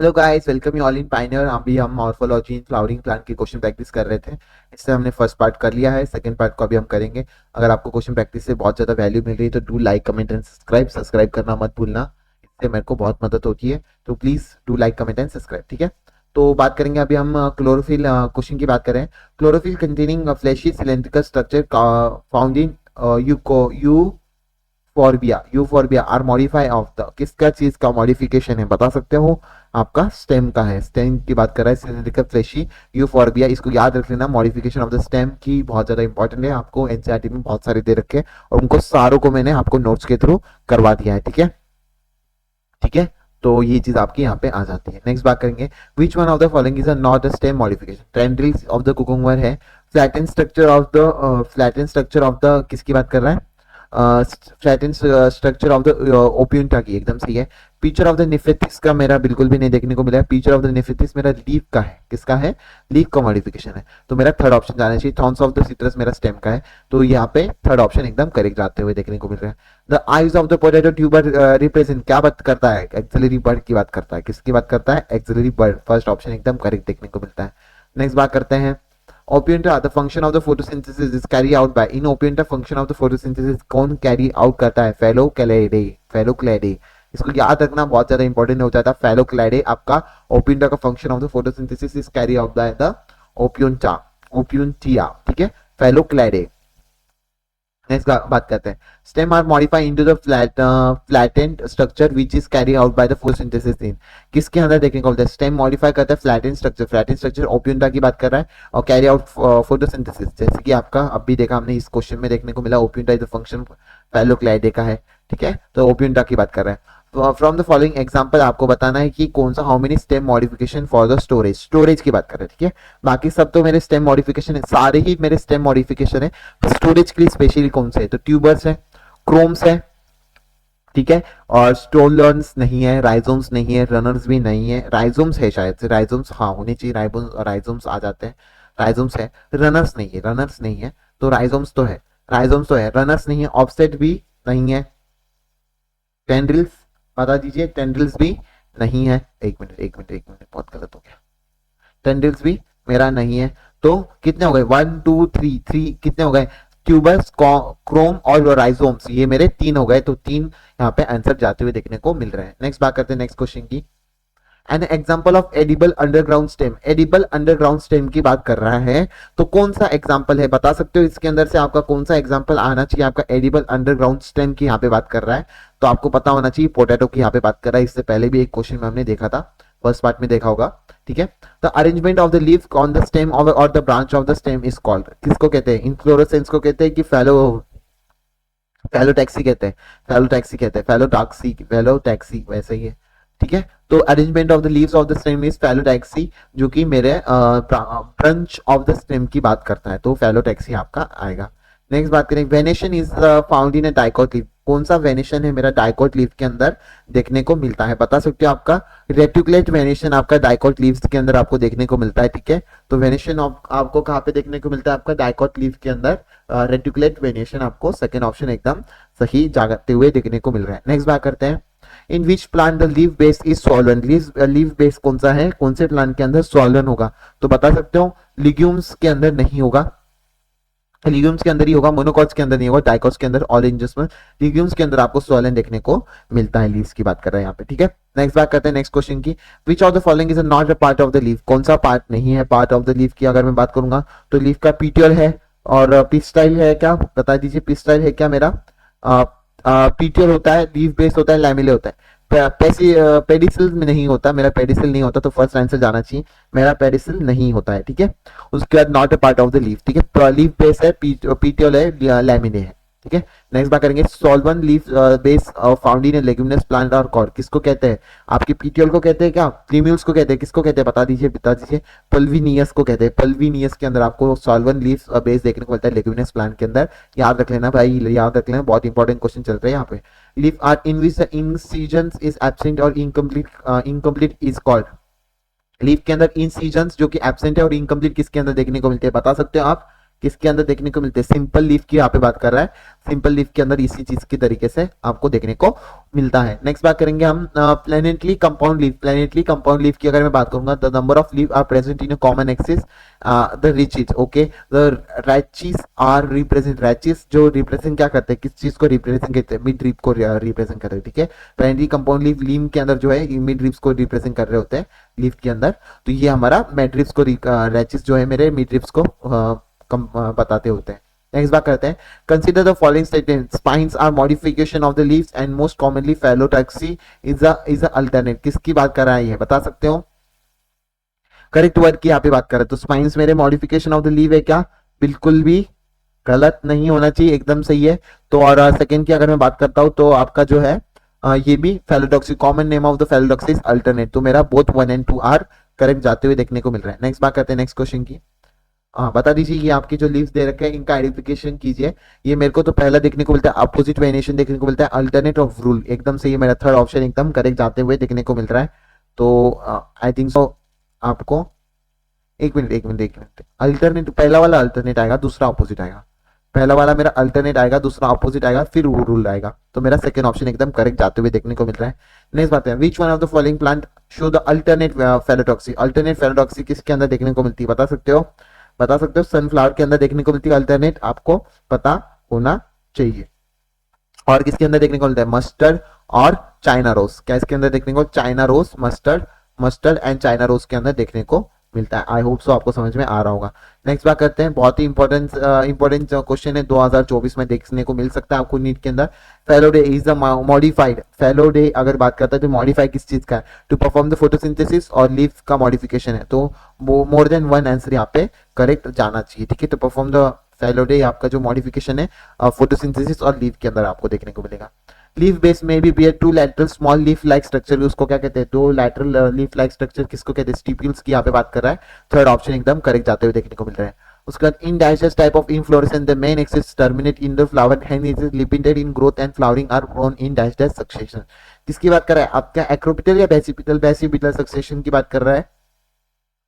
Hello guys, welcome you all in pioneer. अभी हम morphology in flowering plant की question practice कर रहे थे। इससे हमने फर्स्ट पार्ट कर लिया है, सेकंड पार्ट को अभी हम करेंगे। अगर आपको क्वेश्चन प्रैक्टिस से बहुत ज़्यादा वैल्यू मिल रही है तो do like, comment and subscribe करना मत भूलना। इससे मेरे को बहुत मदद होती है, तो please do like, comment and subscribe. ठीक है, तो बात करेंगे अभी हम क्लोरोफिल क्वेश्चन की बात करें। Chlorophyll containing fleshy cylindrical structure found in euphorbia are modify of the, किसका चीज का मॉडिफिकेशन है बता सकते हो? आपका स्टेम का है। स्टेम की बात कर रहा है सिलिंड्रिकल फ्लैशी यूफोर्बिया। इसको याद रख लेना, मॉडिफिकेशन ऑफ द स्टेम की बहुत ज्यादा इंपॉर्टेंट है। आपको एनसीईआरटी में बहुत सारे दे रखे हैं और उनको सारों को मैंने आपको नोट्स के थ्रू करवा दिया है। ठीक है, ठीक है, तो ये चीज आपकी यहाँ पे आ जाती है। नेक्स्ट बात करेंगे, विच one of the following is not a stem modification? Tendrils of the cucumber है। फ्लैटन स्ट्रक्चर ऑफ द किसकी बात कर रहा है? फ्लैटन स्ट्रक्चर ऑफ द ओपियंटा की, एकदम सही है। पिक्चर ऑफ द निफेथिस का मेरा बिल्कुल भी नहीं देखने को मिला है। पिक्चर ऑफ द निफेथिस मेरा लीफ का है। किसका है? लीफ का मॉडिफिकेशन है, तो मेरा थर्ड ऑप्शन जाना चाहिए। थॉर्न्स ऑफ द सिट्रस मेरा स्टेम का है, तो यहाँ पे थर्ड ऑप्शन एकदम करेक्ट जाते हुए देखने को मिल रहा है। The eyes of the potato tuber represent, क्या बात करता है? एक्सिलरी बर्ड की बात करता है। किसकी बात करता है? Axillary bud. फर्स्ट ऑप्शन एकदम करेक्ट देखने को मिलता है। नेक्स्ट बात करते हैं, Opuntia the function of the photosynthesis is carry out by, in Opuntia function of the photosynthesis कौन कैरी आउट करता है? फेलोक्लेडे। फेलोक्लेडे, इसको याद रखना, बहुत ज्यादा इंपॉर्टेंट हो जाता है। फेलोक्लेडे आपका ओपियंटा का function of the photosynthesis is carry out by the Opuntia, Opuntia. ठीक है, फेलोक्लेडे। नेक्स्ट बात करते हैं, stem are modify into the flattened structure which is carry out by the photosynthesis in, किसके अंदर देखने को मिलता है? स्टेम मॉडिफाई करता है फ्लैटेंड स्ट्रक्चर। फ्लैटेंड स्ट्रक्चर ओपियंटा की बात कर रहा है और कैरी आउट फोटोसिंथेसिस, जैसे कि आपका अभी देखा हमने इस क्वेश्चन में देखने को मिला, ओपियंटा इज द फंक्शन फेलोक्लाइडे का है। ठीक है, तो ओपियंटा की बात कर रहे हैं। फ्रॉम द फॉलोइंग एग्जाम्पल आपको बताना है कि कौन सा, how many stem modification for the storage. Storage की बात कर रहे हैं। ठीक है, बाकी सब तो मेरे स्टेम मॉडिफिकेशन है, सारे ही मेरे स्टेम मॉडिफिकेशन है। तो स्टोरेज के लिए स्पेशली कौन से है? तो ट्यूबर्स है, क्रोम्स है, ठीक है, और स्टोलर्स नहीं है, राइजोम्स नहीं है, रनर्स भी नहीं है। राइजोम्स है शायद से, राइजोम्स हाँ होने चाहिए, राइजोम्स आ जाते हैं। राइजोम्स है, रनर्स नहीं है, रनर्स नहीं है, तो राइजोम्स तो है, राइजोम्स तो है, रनर्स नहीं है, ऑफसेट भी नहीं है, टेंड्रिल्स बता दीजिए, टेंड्रिल्स भी नहीं है। एक मिनट एक मिनट एक मिनट, बहुत गलत हो गया, टेंड्रिल्स भी मेरा नहीं है। तो कितने हो गए? 1 2 3, थ्री कितने हो गए? ट्यूबर्स, क्रोम और राइजोम्स, ये मेरे तीन हो गए, तो तीन यहाँ पे आंसर जाते हुए देखने को मिल रहे हैं। नेक्स्ट बात करते हैं नेक्स्ट क्वेश्चन की। An example of edible underground stem, edible underground stem की बात कर रहा है, तो कौन सा एग्जाम्पल है बता सकते हो? इसके अंदर से आपका कौन सा एग्जाम्पल आना चाहिए? आपका एडिबल अंडरग्राउंड स्टेम की यहाँ पे बात कर रहा है, तो आपको पता होना चाहिए पोटैटो की यहाँ पे बात कर रहा है। इससे पहले भी एक क्वेश्चन में हमने देखा था, फर्स्ट पार्ट में देखा होगा। ठीक है, the arrangement of the leaf on the stem और the branch of the stem is called, किसको कहते हैं? इन्फ्लोरेसेंस को कहते हैं कि फैलोटैक्सी कहते हैं, फैलोटैक्सी कहते हैं, फैलोटैक्सी वैसे ही है। ठीक है, तो arrangement of the leaves of the stem is phyllotaxy, जो कि मेरे ब्रांच ऑफ द स्टेम की बात करता है, तो फैलोटैक्सी आपका आएगा। नेक्स्ट बात करें, venation is found in a dicot leaf, कौन सा वेनेशन है मेरा डाइकोट लीफ के अंदर देखने को मिलता है? बता सकते हो? आपका रेटिकुलेट वेनेशन आपका डाइकोट लीव्स के अंदर आपको देखने को मिलता है। ठीक है, तो वेनेशन आपको कहाँ पे देखने को मिलता है? आपका डाइकोट लीफ के अंदर रेटिकुलेट वेनेशन आपको सेकेंड ऑप्शन एकदम सही जागते हुए देखने को मिल रहा है। नेक्स्ट बात करते हैं, in which plant the leaf base is swollen, leaf base कौन सा है, कौन से प्लांट के अंदर सॉल्वेंट होगा? तो बता सकते हो? लिग्यूम्स के अंदर नहीं होगा, लिग्यूम्स के अंदर ही होगा, मोनोकॉट्स के अंदर नहीं होगा, डाइकॉट्स के अंदर, ऑरेंजेस में, लिग्यूम्स के अंदर आपको सॉल्वेंट देखने को मिलता है। लीव्स की बात कर रहे हैं यहाँ पे। ठीक है, नेक्स्ट बात करते हैं नेक्स्ट क्वेश्चन की, which of the following is not a part of the leaf, कौन सा पार्ट नहीं है पार्ट ऑफ द लीफ की? अगर मैं बात करूंगा तो लीफ का पीटियल है और पिस्टाइल है क्या? बता दीजिए, पिस्टाइल है क्या मेरा? पीटियल होता है, लीफ बेस होता है, लैमिले होता है, पेडिसिल में नहीं होता, मेरा पेडिसिल नहीं होता, तो फर्स्ट आंसर जाना चाहिए, मेरा पेडिसिल नहीं होता है। ठीक है, उसके बाद not a part of the leaf. ठीक है, लीफ बेस है, पीटियोल है, लैमिने है। ठीक है, नेक्स्ट बात करेंगे, swollen leaf base found in leguminous plant और कॉर्ड, किसको कहते हैं? आपके पीटियोल को कहते हैं क्या? प्रीम्यूल्स को कहते हैं, किसको कहते हैं बता दीजिए, पल्विनियस को कहते हैं। पल्विनियस के अंदर आपको सॉल्वन लीफ बेस देखने को मिलता है लेग्यूमिनस प्लांट के अंदर, याद रख लेना भाई, याद रख लेना, बहुत इंपॉर्टेंट क्वेश्चन चल रहा है यहाँ पे। Leaf are in which incision is absent और इनकम्प्लीट इज कॉल्ड, लीफ के अंदर इंसिजन जो कि एब्सेंट है और इनकम्प्लीट किसके अंदर देखने को मिलते हैं? बता सकते हो आप? किसके अंदर देखने को मिलते हैं, सिंपल लीफ की यहाँ पे बात कर रहा है, सिंपल लीफ के अंदर इसी चीज की तरीके से आपको देखने को मिलता है। नेक्स्ट बात करेंगे हम pinnately compound leaf. Pinnately compound leaf की अगर मैं बात करूंगा, the number of leaf are present in a common axis the rachis, okay, the rachis are represent, rachis जो रिप्रेजेंट क्या करते हैं, किस चीज को रिप्रेजेंट करते हैं, मिड रीप को रिप्रेजेंट करते हैं, ठीक है। प्लैनेटली कंपाउंड लीफ लीम के अंदर जो है मिड रीप्स को रिप्रेजेंट कर रहे होते हैं लीफ के अंदर, तो ये हमारा मिड रीप्स को, रैचिस जो है मेरे मिड रीप्स को बताते होते हैं। नेक्स्ट बात करते हैं, consider the following statement, spines are modification of the leaves and most commonly phyllotaxy is a alternate. किसकी बात कर रहा है ये बता सकते हो, करेक्ट वर्ड की यहाँ पे बात कर रहे हैं, तो स्पाइन्स मेरे मॉडिफिकेशन ऑफ द लीव है क्या, बिल्कुल भी गलत नहीं होना चाहिए, एकदम सही है। तो और सेकंड की अगर मैं बात करता हूँ तो आपका जो है ये भी phyllotaxy, common name of the phyllotaxy is alternate, तो मेरा बोथ 1 and 2 आर करेक्ट जाते हुए देखने को मिल रहा है। नेक्स्ट बात करते हैं नेक्स्ट क्वेश्चन की। बता दीजिए ये आपकी जो लीव्स दे रखे हैं इनका आइडेंटिफिकेशन कीजिए। ये मेरे को तो पहला देखने को मिलता है अपोजिट वेरिएशन देखने को मिलता है, अल्टरनेट ऑफ रूल एकदम सही है, मेरा थर्ड ऑप्शन एकदम करेक्ट जाते हुए देखने को मिल रहा है। तो आई थिंक सो आपको एक मिनट अल्टरनेट, पहला वाला अल्टरनेट आएगा, दूसरा ऑपोजिट आएगा, पहला वाला मेरा अल्टरनेट आएगा, दूसरा ऑपोजिट आएगा, फिर रूल आएगा, तो मेरा सेकंड ऑप्शन एकदम करेक्ट जाते हुए देखने को मिल रहा है। नेक्स्ट बात है, which one of the following plant show the alternate phyllotaxy, alternate phyllotaxy किसके अंदर देखने को मिलती है बता सकते हो, बता सकते हो, सनफ्लावर के अंदर देखने को मिलती है अल्टरनेट, आपको पता होना चाहिए। और किसके अंदर देखने को मिलता है, मस्टर्ड और चाइना रोज, क्या इसके अंदर देखने को, China rose, mustard and China rose के अंदर देखने को मिलता है। आई होप सो आपको समझ में आ रहा होगा। नेक्स्ट बात करते हैं, बहुत ही इंपॉर्टेंट क्वेश्चन है, 2024 में देखने को मिल सकता है आपको नीट के अंदर। फेलोडे इज द मॉडिफाइड, फेलोडे अगर बात करते हैं तो मॉडिफाई किस चीज का है, टू परफॉर्म द फोटोसिंथेसिस और लीफ का मॉडिफिकेशन है, तो मोर देन वन आंसर यहाँ पे करेक्ट जाना चाहिए, ठीक है। तो परफॉर्म द फेलोडे आपका जो मॉडिफिकेशन है फोटोसिंथेसिस और लीफ के अंदर आपको देखने को मिलेगा। लीफ बेस में भी bear two lateral small leaf like structure, उसको क्या कहते हैं, दो लैटरल लीफ लाइक स्ट्रक्चर किसको कहते हैं, स्टिप्यूल्स की यहाँ पे बात कर रहा है, थर्ड ऑप्शन एकदम करेक्ट जाते हुए देखने को मिल रहा है। उसके बाद in digest type of inflorescence the main axis terminate in the flower and it is limited in growth and flowering are grown in digest succession. किसकी बात कर रहा है, आपका एक्रोपिटल या बेसिपिटल, बेसिपिटल सक्सेशन की बात कर रहा है,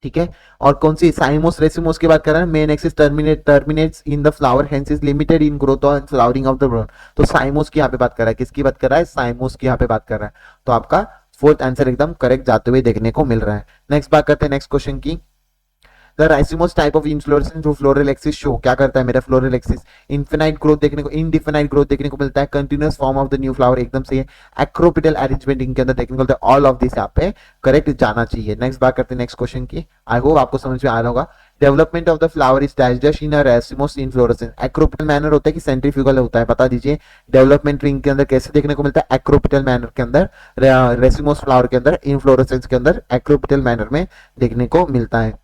ठीक है। और कौन सी, साइमोस रेसिमोस की बात कर रहा है, main axis terminates in the flower hence is limited in growth and flowering of the brown, तो साइमोस की यहाँ पे बात कर रहा है, किसकी बात कर रहा है, साइमोस की यहाँ पे बात कर रहा है, तो आपका फोर्थ आंसर एकदम करेक्ट जाते हुए देखने को मिल रहा है। नेक्स्ट बात करते हैं नेक्स्ट क्वेश्चन की, द राइसिमोस टाइप ऑफ इन्फ्लोरेसेंस जो फ्लोरल एक्सिस शो क्या करता है, मेरा फ्लोरल एक्सिस इनफिनाइट ग्रोथ देखने को, इनडिफिनाइट ग्रोथ देखने को मिलता है, continuous form of the new flower एकदम सही है, एक्रोपिटल अरेंजमेंट इनके अंदर देखने को मिलता है, ऑल ऑफ दिस यहाँ पे करेक्ट जाना चाहिए। नेक्स्ट बात करते हैं नेक्स्ट क्वेश्चन की, आई होप आपको समझ में आ रहा होगा। Development of the flower is digest in a racemose inflorescence, acropetal manner होता है कि सेंट्रीफ्यूगल होता है, बता दीजिए डेवलपमेंट रिंग के अंदर कैसे देखने को मिलता है, एक्रोपिटल मैनर के अंदर, रेसिमोस फ्लावर के अंदर इन्फ्लोरेसेंस के अंदर एक्रोपिटल मैनर में देखने को मिलता है।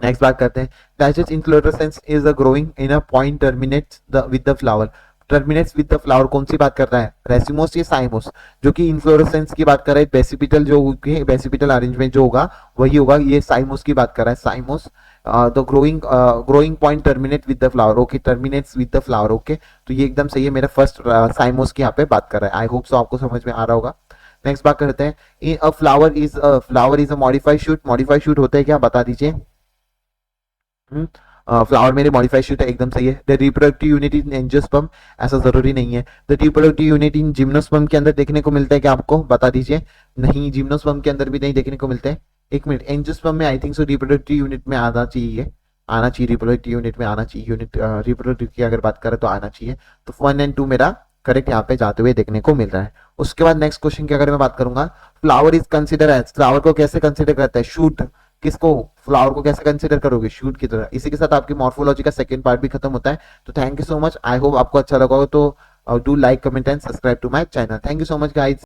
नेक्स्ट बात करते हैं, digest inflorescence is a growing in a point terminates with the flower, terminates with the flower कौन सी बात कर रहा है, रेसिमोस या साइमोस, जो कि इन्फ्लोरेसेंस की बात कर रहा है, बेसिपिटल जो बेसिपिटल अरेंजमेंट जो होगा वही होगा, ये साइमोस की बात कर रहा है, साइमोस the growing point terminate with the flower, okay, terminates with the flower, okay, तो ये एकदम सही है, मेरा फर्स्ट साइमोस की यहाँ पे बात कर रहा है। आई होप सो आपको समझ में आ रहा होगा। नेक्स्ट बात करते हैं, अ flower is a modified shoot, modified shoot होता है क्या बता दीजिए, फ्लावर मेरे मॉडिफाइड शूट है एकदम सही है। The reproductive unit in angiosperm, ऐसा जरूरी नहीं है। The reproductive unit in gymnosperm के अंदर देखने को मिलता है क्या आपको बता दीजिए, नहीं जिम्नोस्पर्म के अंदर भी नहीं देखने को मिलते हैं। एक मिनट, एंजियोस्पर्म में I think so reproductive unit में आना चाहिए, रिप्रोडक्टिव यूनिट में आना चाहिए, यूनिट रिप्रोडक्टिव की अगर बात करें तो आना चाहिए, तो 1 and 2 मेरा करेक्ट यहाँ पे जाते हुए देखने को मिल रहा है। उसके बाद नेक्स्ट क्वेश्चन की अगर मैं बात करूंगा, flower is consider as, flower को कैसे कंसिडर करता है, शूट, किसको, फ्लावर को कैसे कंसिडर करोगे, शूट की तरह। इसी के साथ आपकी मॉर्फोलॉजी का सेकंड पार्ट भी खत्म होता है। तो thank you so much, I hope आपको अच्छा लगा हो, तो do like, comment and subscribe to my channel. Thank you so much guys.